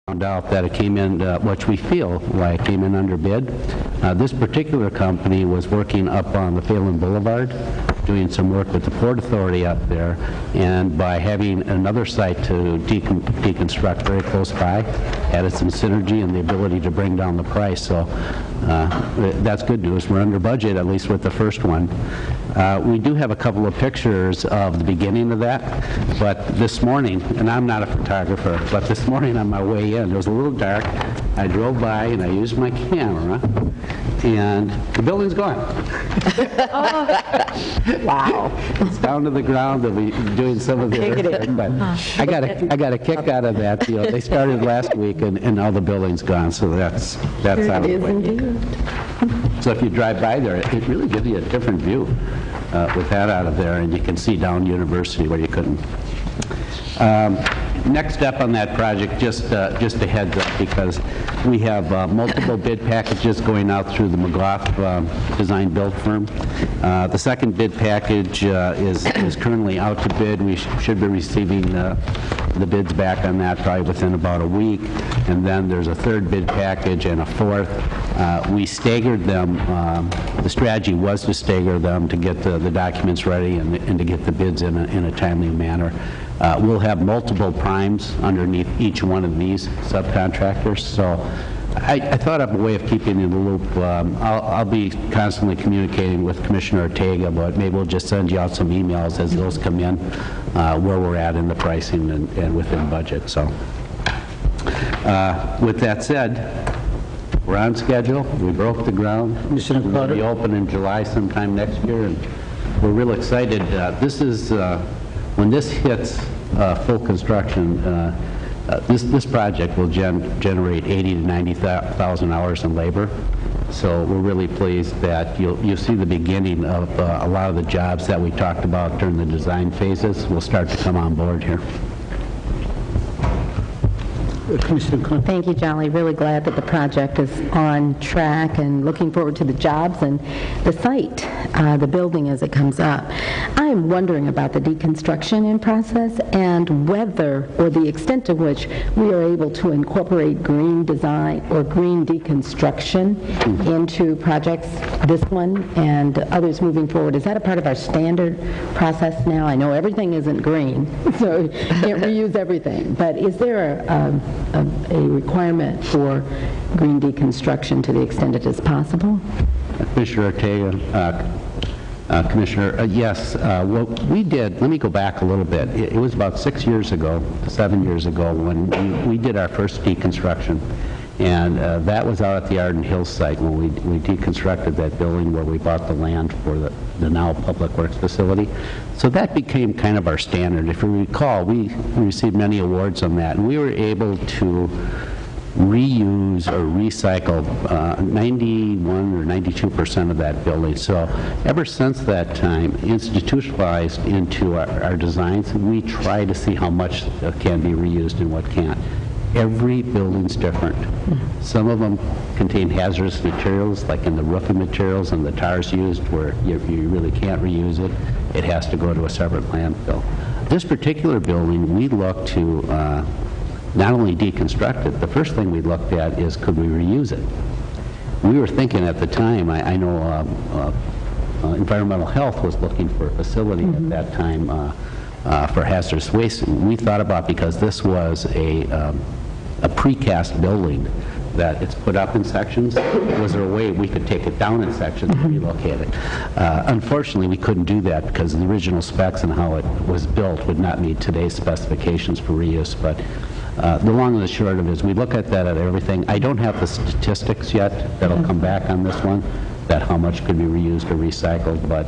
found out that it came in, which we feel like came in under bid. This particular company was working up on the Phelan Boulevard, doing some work with the Port Authority up there, and by having another site to deconstruct very close by, added some synergy and the ability to bring down the price. So that's good news. We're under budget, at least with the first one. We do have a couple of pictures of the beginning of that, but this morning, and I'm not a photographer, but this morning on my way in, it was a little dark. I drove by and I used my camera, and the building's gone. Wow. It's down to the ground. They'll be doing some of the earth, but I got a kick out of that. You know, they started last week, and now the building's gone, so that's out of the way. So if you drive by there, it really gives you a different view with that out of there, and you can see down University where you couldn't. Next step on that project, just a heads up, because we have multiple bid packages going out through the McGough design build firm. The second bid package is currently out to bid. We should be receiving the bids back on that probably within about a week. And then there's a third bid package and a fourth. We staggered them. The strategy was to stagger them to get the documents ready and to get the bids in a timely manner. We'll have multiple primes underneath each one of these subcontractors. So I thought of a way of keeping in the loop. I'll be constantly communicating with Commissioner Ortega, but maybe we'll just send you out some emails as those come in, where we're at in the pricing and within budget. So with that said, we're on schedule. We broke the ground. Commissioner Carter. We'll be open in July sometime next year, and we're real excited. This is when this hits full construction. This project will generate 80 to 90,000 hours in labor. So we're really pleased that you'll see the beginning of a lot of the jobs that we talked about during the design phases will start to come on board here. Thank you, Jolly. Really glad that the project is on track and looking forward to the jobs and the site, the building as it comes up. I am wondering about the deconstruction in process and whether or the extent to which we are able to incorporate green design or green deconstruction into projects, this one and others moving forward. Is that a part of our standard process now? I know everything isn't green, so you can't reuse everything, but is there a requirement for green deconstruction to the extent it is possible? Commissioner Ortega, Commissioner, yes, what we did, let me go back a little bit. It was about 7 years ago, when we did our first deconstruction. And that was out at the Arden Hills site when we deconstructed that building where we bought the land for the now Public Works facility. So that became kind of our standard. If you recall, we received many awards on that, and we were able to reuse or recycle 91 or 92% of that building. So ever since that time, institutionalized into our designs, we try to see how much can be reused and what can't. Every building's different. Some of them contain hazardous materials, like in the roofing materials and the tars used, where you really can't reuse it. It has to go to a separate landfill. This particular building, we looked to not only deconstruct it, the first thing we looked at is could we reuse it? We were thinking at the time, I know environmental health was looking for a facility at that time for hazardous waste. And we thought about, because this was a precast building, that it's put up in sections. Was there a way we could take it down in sections and relocate it? Unfortunately, we couldn't do that because the original specs and how it was built would not meet today's specifications for reuse. But the long and the short of it is we look at that at everything. I don't have the statistics yet that'll come back on this one, that how much could be reused or recycled, but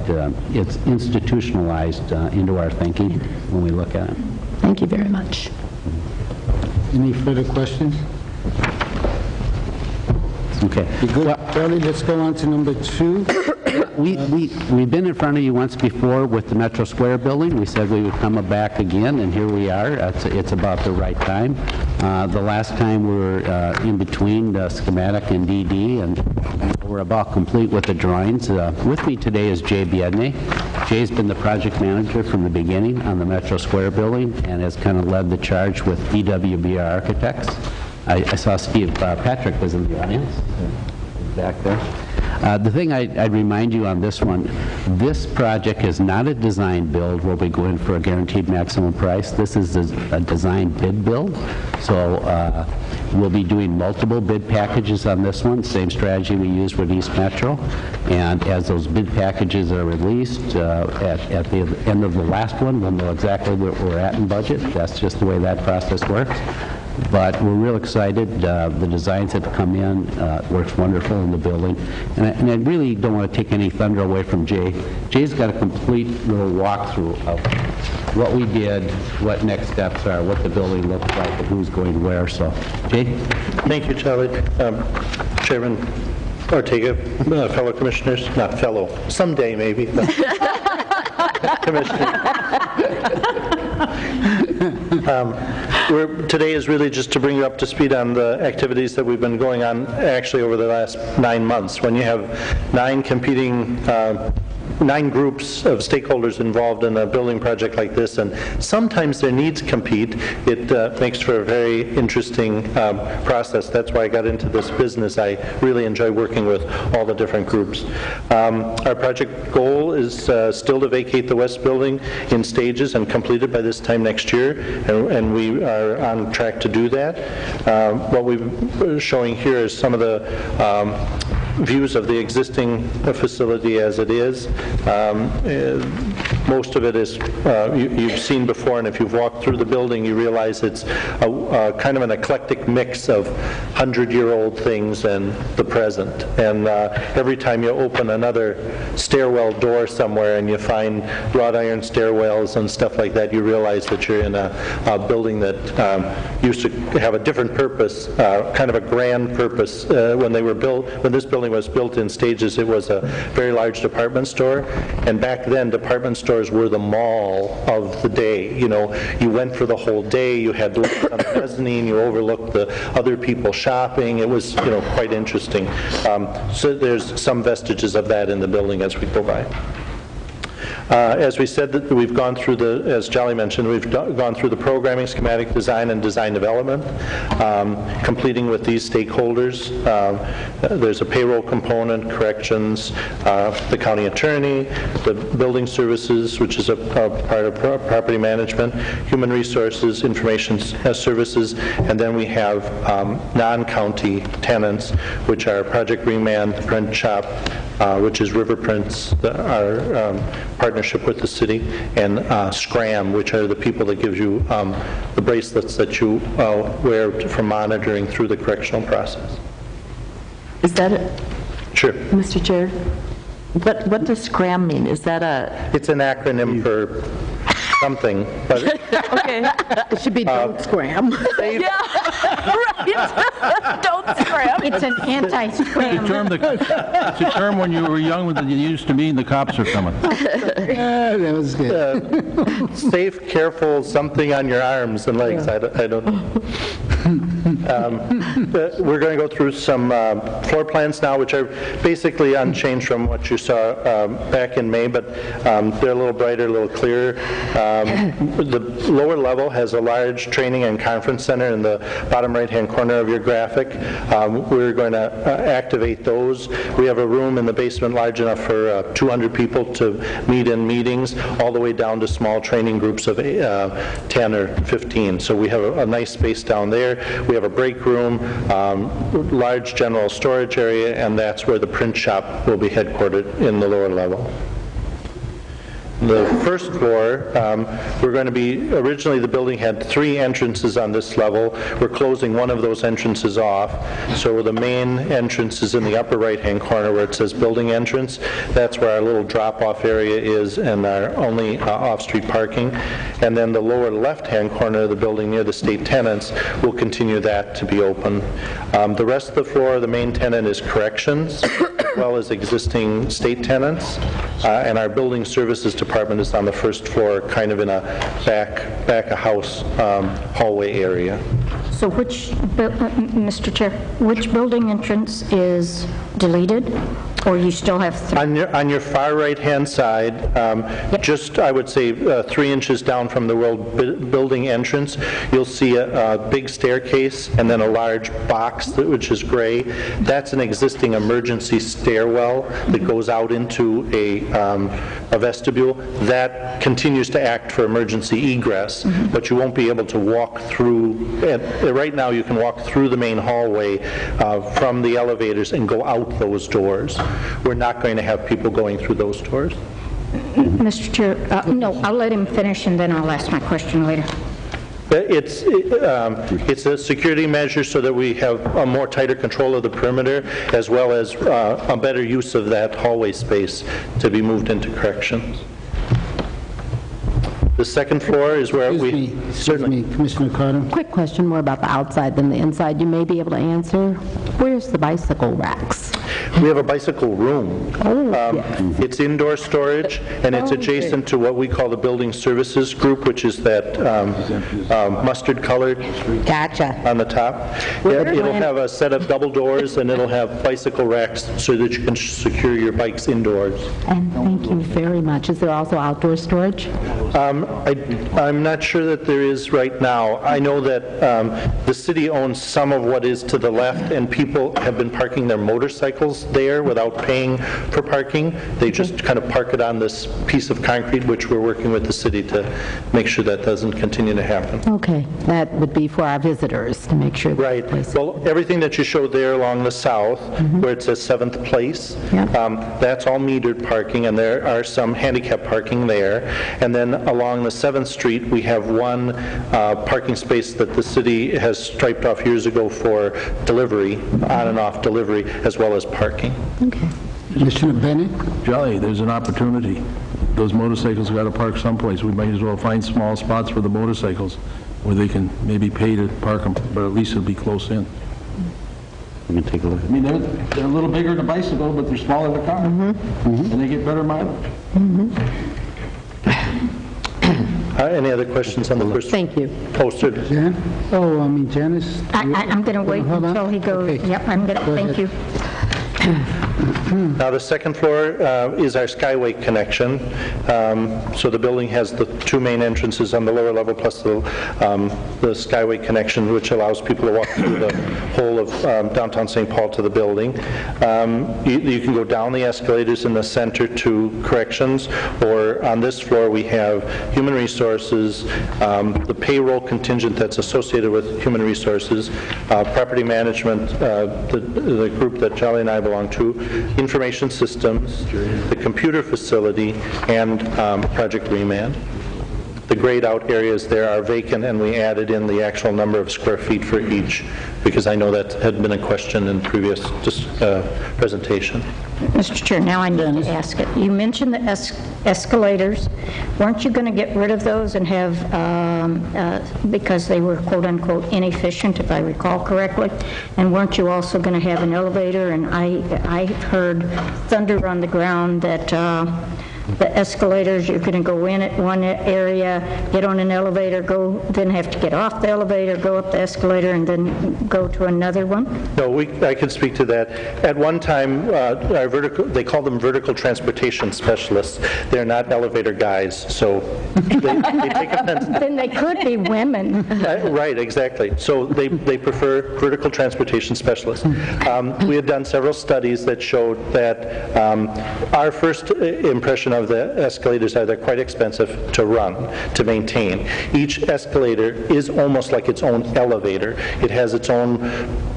it's institutionalized into our thinking when we look at it. Thank you very much. Any further questions? Okay. Good. Charlie, let's go on to number 2. We've been in front of you once before with the Metro Square building. We said we would come back again, and here we are. It's about the right time. The last time we were in between the schematic and DD, and we're about complete with the drawings. With me today is Jay Biedny. Jay's been the project manager from the beginning on the Metro Square building and has kind of led the charge with EWBR Architects. I saw Steve Patrick was in the audience, back there. The thing I'd remind you on this one, this project is not a design build where we go in for a guaranteed maximum price. This is a design bid build. So we'll be doing multiple bid packages on this one, same strategy we used with East Metro. And as those bid packages are released at the end of the last one, we'll know exactly where we're at in budget. That's just the way that process works. But we're real excited. The designs have come in. It works wonderful in the building. And I really don't want to take any thunder away from Jay. Jay's got a complete little walkthrough of what we did, what next steps are, what the building looks like, and who's going where. So, Jay? Thank you, Charlie. Chairman Ortega, fellow commissioners, not fellow, someday maybe. Today is really just to bring you up to speed on the activities that we've been going on actually over the last 9 months. When you have 9 groups of stakeholders involved in a building project like this, and sometimes their needs compete, it makes for a very interesting process. That's why I got into this business. I really enjoy working with all the different groups. Our project goal is still to vacate the west building in stages and complete it by this time next year, and we are on track to do that. What we're showing here is some of the views of the existing facility as it is. Most of it is you've seen before, and if you've walked through the building, you realize it's a kind of an eclectic mix of 100-year-old things and the present. And every time you open another stairwell door somewhere and you find wrought iron stairwells and stuff like that, you realize that you're in a building that used to have a different purpose, kind of a grand purpose. When this building was built in stages, it was a very large department store, and back then department stores were the mall of the day. You know, you went for the whole day, you had to look on the mezzanine, you overlooked the other people shopping. It was, quite interesting. So there's some vestiges of that in the building as we go by. As we said, that we've gone through as Jolly mentioned, we've gone through the programming, schematic design, and design development, completing with these stakeholders. There's a payroll component, corrections, the county attorney, the building services, which is a part of property management, human resources, information services, and then we have non-county tenants, which are Project Greenman, the print shop, which is River Prints, our partnership with the city, and Scram, which are the people that give you the bracelets that you wear for monitoring through the correctional process. Is that it? Sure. Mr. Chair, what does SCRAM mean? Is that a... It's an acronym for something, but Okay. It should be don't scram. Yeah, right. Don't SCRAM. It's an anti-scram. It's a term when you were young that you used to mean the cops are coming. Yeah, that was good. safe, careful, something on your arms and legs. I don't know. We're going to go through some floor plans now, which are basically unchanged from what you saw back in May, but they're a little brighter, a little clearer. The lower level has a large training and conference center in the bottom right-hand corner of your graphic. We're going to activate those. We have a room in the basement large enough for 200 people to meet in meetings, all the way down to small training groups of 10 or 15. So we have a nice space down there. We have a break room, large general storage area, and that's where the print shop will be headquartered in the lower level. The first floor, we're going to be, originally the building had 3 entrances on this level. We're closing one of those entrances off. So the main entrance is in the upper right-hand corner where it says building entrance. That's where our little drop-off area is and our only off-street parking. And then the lower left-hand corner of the building near the state tenants, we'll continue that to be open. The rest of the floor, the main tenant is corrections, as well as existing state tenants. And our building services department is on the first floor, kind of in a back-of-house hallway area. So Mr. Chair, which building entrance is deleted? Or you still have On your far right-hand side, just, I would say, 3 inches down from the building entrance, you'll see a big staircase and then a large box, which is gray. That's an existing emergency stairwell that goes out into a vestibule. That continues to act for emergency egress, but you won't be able to walk through. Right now, you can walk through the main hallway from the elevators and go out those doors. We're not going to have people going through those doors. Mr. Chair, no, I'll let him finish and then I'll ask my question later. It's a security measure so that we have a more tighter control of the perimeter, as well as a better use of that hallway space to be moved into corrections. The second floor is where Excuse me, Commissioner Carter. Quick question more about the outside than the inside. You may be able to answer. Where's the bicycle racks? We have a bicycle room. It's indoor storage, and it's adjacent to what we call the building services group, which is that mustard colored Gotcha. on the top. It'll have a set of double doors, and it'll have bicycle racks so that you can secure your bikes indoors. And thank you very much. Is there also outdoor storage? I'm not sure that there is right now. I know that the city owns some of what is to the left, and people have been parking their motorcycles there without paying for parking. They just kind of park it on this piece of concrete, which we're working with the city to make sure that doesn't continue to happen. Okay, that would be for our visitors to make sure. Right. Well, everything that you showed there along the south, where it says 7th Place, that's all metered parking, and there are some handicap parking there. And then along the 7th Street, we have one parking space that the city has striped off years ago for delivery, on and off delivery, as well as parking. Okay. Commissioner Bennett? Jolly, there's an opportunity. Those motorcycles got to park someplace. We might as well find small spots for the motorcycles where they can maybe pay to park them, but at least it'll be close in. We can take a look. I mean, they're a little bigger than a bicycle, but they're smaller than a car. And they get better mileage. Any other questions on the first? Thank you. Oh, sir. Janice? I'm going to wait Hold on. until he goes. Okay. Yep, I'm going to, thank you. Now, the second floor is our Skyway connection. So the building has the 2 main entrances on the lower level, plus the Skyway connection, which allows people to walk through the whole of downtown St. Paul to the building. You can go down the escalators in the center to corrections, or on this floor we have human resources, the payroll contingent that's associated with human resources, property management, the group that Jolly and I belong to, information systems, the computer facility, and Project Remand. The grayed out areas there are vacant, and we added in the actual number of square feet for each, because I know that had been a question in previous presentation. Mr. Chair, now I need to ask it. You mentioned the escalators. Weren't you going to get rid of those and have, because they were quote-unquote inefficient, if I recall correctly, and weren't you also going to have an elevator? And I heard thunder on the ground that the escalators, you're going to go in at one area, get on an elevator, then have to get off the elevator, go up the escalator, and then go to another one? No, I can speak to that. At one time, they call them vertical transportation specialists. They're not elevator guys, so they take offense. Then they could be women. Right, exactly. So they prefer vertical transportation specialists. We had done several studies that showed that our first impression of the escalators are they're quite expensive to run, to maintain. Each escalator is almost like its own elevator. It has its own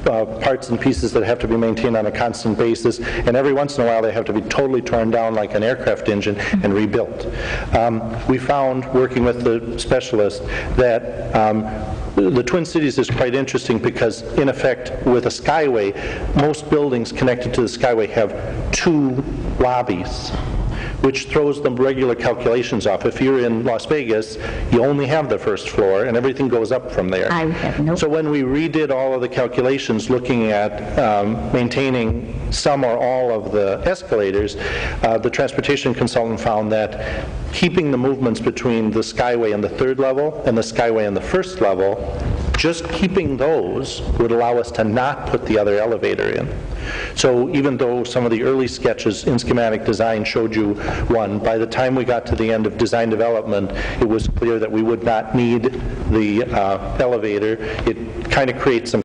parts and pieces that have to be maintained on a constant basis, and every once in a while they have to be totally torn down like an aircraft engine and rebuilt. We found, working with the specialist, that the Twin Cities is quite interesting because, in effect, with a Skyway, most buildings connected to the Skyway have 2 lobbies, which throws the regular calculations off. If you're in Las Vegas, you only have the first floor, and everything goes up from there. I have no... So when we redid all of the calculations looking at maintaining some or all of the escalators, the transportation consultant found that keeping the movements between the Skyway and the 3rd level and the Skyway and the 1st level Just keeping those would allow us to not put the other elevator in. So even though some of the early sketches in schematic design showed you one, by the time we got to the end of design development, it was clear that we would not need the elevator. It kind of creates some